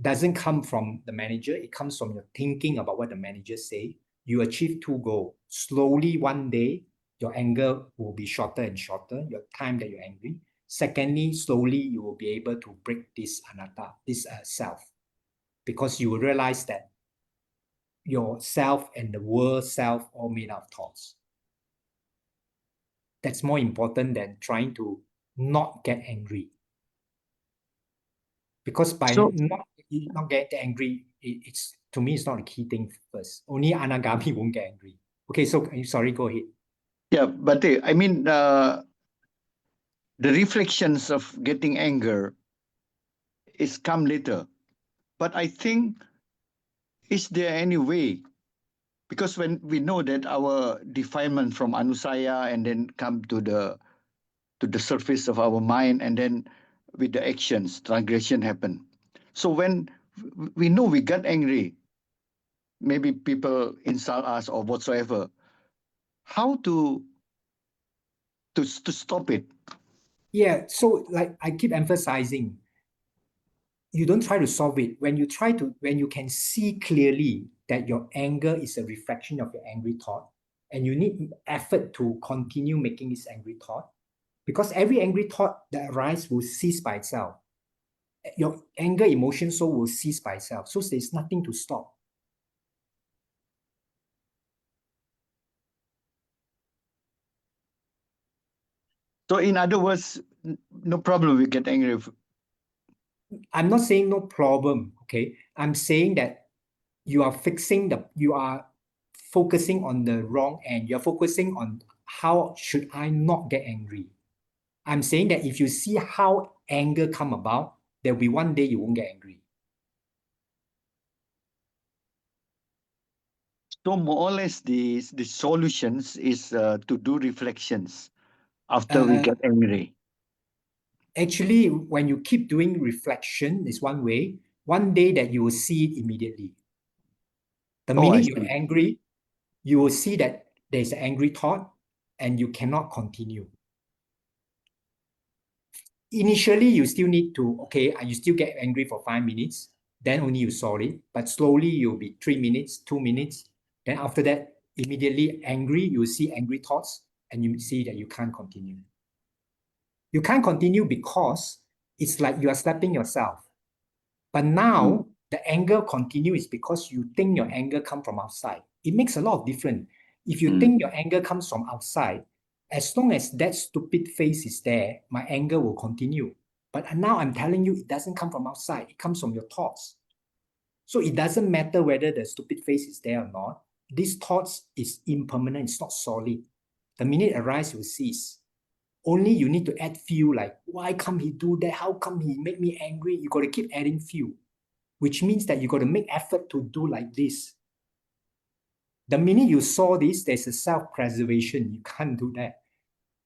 doesn't come from the manager, it comes from your thinking about what the manager say, you achieve two goals. Slowly, one day, your anger will be shorter and shorter, your time that you're angry. Secondly, slowly, you will be able to break this anatta, this self, because you will realize that your self and the world self all made out of thoughts. That's more important than trying to not get angry. Because by So- not, you not get angry, it's to me, it's not a key thing first. Only anagami won't get angry. Okay, so sorry, go ahead. Yeah, but I mean, the reflections of getting anger is come later. But I think, is there any way? Because when we know that our defilement from anusaya and then come to the surface of our mind, and then with the actions, transgression happen. So when we know we got angry, maybe people insult us or whatsoever, how to stop it? Yeah, so like I keep emphasizing, you don't try to solve it. When you can see clearly that your anger is a reflection of your angry thought, and you need effort to continue making this angry thought, because every angry thought that arises will cease by itself. Your anger emotion so will cease by itself. So there's nothing to stop. So in other words, no problem, we get angry. I'm not saying no problem, okay? I'm saying that you are focusing on the wrong end. You're focusing on how should I not get angry. I'm saying that if you see how anger come about, there'll be one day you won't get angry. So more or less the solutions is to do reflections after we get angry. Actually, when you keep doing reflection is one way. One day that you will see it immediately. The Oh, I minute you're see. angry, you will see that there's an angry thought and you cannot continue. Initially, you still need to, okay, you still get angry for 5 minutes, then only you solve it. But slowly, you'll be 3 minutes, 2 minutes. Then after that, immediately angry, you'll see angry thoughts and you see that you can't continue. You can't continue because it's like you are slapping yourself. But now, the anger continues because you think your anger comes from outside. It makes a lot of difference. If you think your anger comes from outside, as long as that stupid face is there, my anger will continue. But now I'm telling you, it doesn't come from outside. It comes from your thoughts. So it doesn't matter whether the stupid face is there or not. These thoughts is impermanent. It's not solid. The minute it arises, it will cease. Only you need to add fuel, like, why come he do that? How come he make me angry? You got to keep adding fuel, which means that you got to make effort to do like this. The minute you saw this, there's a self-preservation. You can't do that.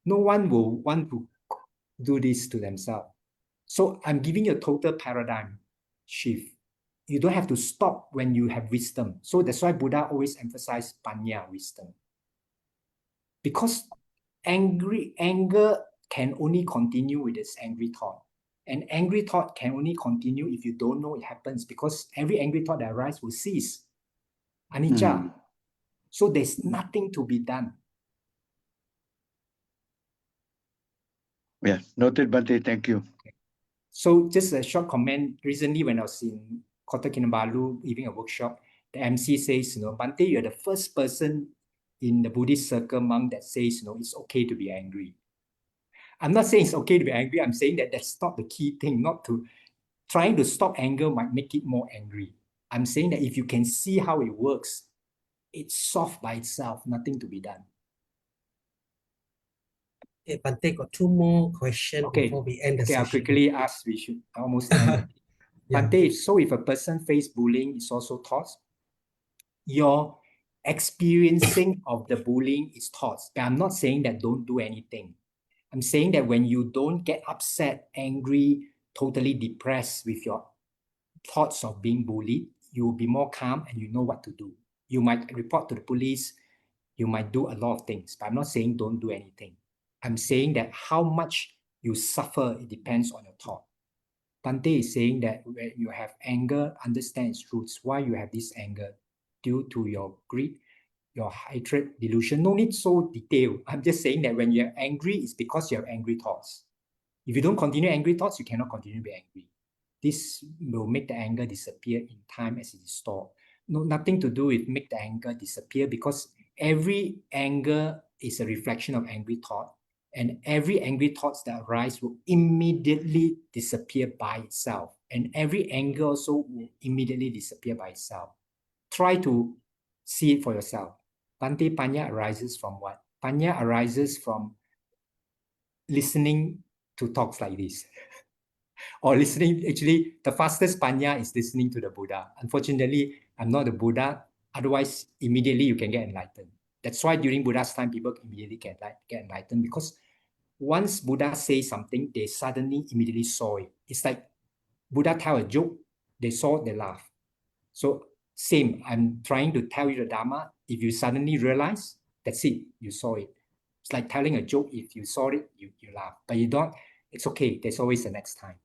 No one will want to do this to themselves. So I'm giving you a total paradigm shift. You don't have to stop when you have wisdom. So that's why Buddha always emphasized panya, wisdom. Because anger can only continue with its angry thought. And angry thought can only continue if you don't know it happens, because every angry thought that arises will cease. Anicca. So there's nothing to be done. Yeah, noted, Bhante. Thank you. Okay. So just a short comment. Recently, when I was in Kota Kinabalu giving a workshop, the MC says, Bhante, you're the first person in the Buddhist circle, monk, that says, it's okay to be angry. I'm not saying it's okay to be angry. I'm saying that that's not the key thing. Trying to stop anger might make it more angry. I'm saying that if you can see how it works, it's soft by itself, nothing to be done. Okay, Bante, got 2 more questions before we end the session. I'll quickly ask. We should almost end. Bhante, so if a person faces bullying, it's also thoughts. Your experiencing of the bullying is thoughts. But I'm not saying that don't do anything. I'm saying that when you don't get upset, angry, totally depressed with your thoughts of being bullied, you will be more calm and you know what to do. You might report to the police, you might do a lot of things, but I'm not saying don't do anything. I'm saying that how much you suffer, it depends on your thought. Bhante is saying that when you have anger, understand its roots. Why you have this anger? Due to your greed, your hatred, delusion. No need so detailed. I'm just saying that when you're angry, it's because you have angry thoughts. If you don't continue angry thoughts, you cannot continue to be angry. This will make the anger disappear in time as it is stored. No, nothing to do with make the anger disappear, because every anger is a reflection of angry thought, and every angry thoughts that arise will immediately disappear by itself. and every anger also will immediately disappear by itself. Try to see it for yourself. Bhante, Panya arises from what? Panya arises from listening to talks like this. Or listening, actually, the fastest Panya is listening to the Buddha. Unfortunately, I'm not the Buddha. Otherwise, immediately you can get enlightened. That's why during Buddha's time, people immediately get enlightened, because once Buddha says something, they suddenly immediately saw it. It's like Buddha tell a joke, they saw, they laugh. So same, I'm trying to tell you the Dhamma. If you suddenly realize, that's it, you saw it. It's like telling a joke. If you saw it, you laugh. But you don't, it's okay. There's always the next time.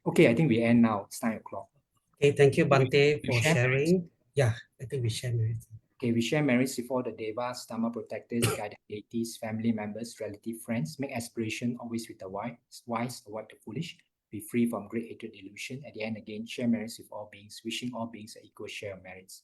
Okay, I think we end now. It's 9 o'clock. Okay, thank you, Bhante, We for share sharing. Yeah, I think we share merits. Okay, we share merits before the Devas, Dhamma protectors, guided deities, family members, relative friends. Make aspiration always with the wise, avoid the foolish. Be free from great hatred delusion. At the end, again, share merits with all beings, wishing all beings an equal share of merits.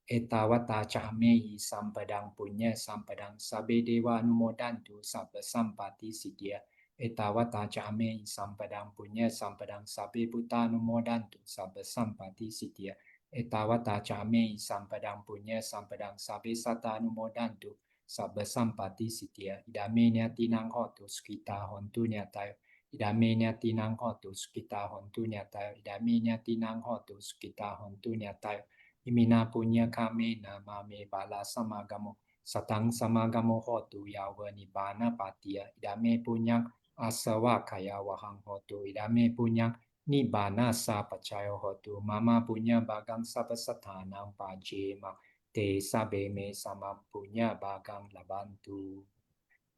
Etawata cahamehi sampadang punya sampadang sabe dewa numodantu sabba sampati siddhya. Etawata cahamehi sampadang punya sampadang sabe buddha numodantu sabba sampati siddhya. Etawata cahamehi sampadang punya sampadang sabe sata numodantu sabba sampati siddhya. Idame nyatinang hotu skita hontu nyatayo. Idame nyatinang hotu skita hontu nyatayo. Idame nyatinang hotu skita hontu nyatayo. Imina punya kame nama me bala samagamo satang samagamo hotu yawa nibbana patiya. Idame punya asawa kaya wahang hotu. Idame punya nibbana sa pacayo hotu. Mama punya bagang sabasatanang pajema. Te sabe me sama punya bagang labantu.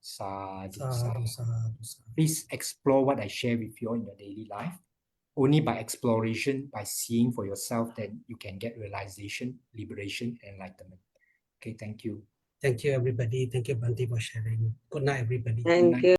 Sadhu, Sadhu, sadhu. sadhu, sadhu. Please explore what I share with you in your daily life. Only by exploration, by seeing for yourself, then you can get realization, liberation, and enlightenment. Okay, thank you. Thank you, everybody. Thank you, Bhante, for sharing. Good night, everybody. Thank you.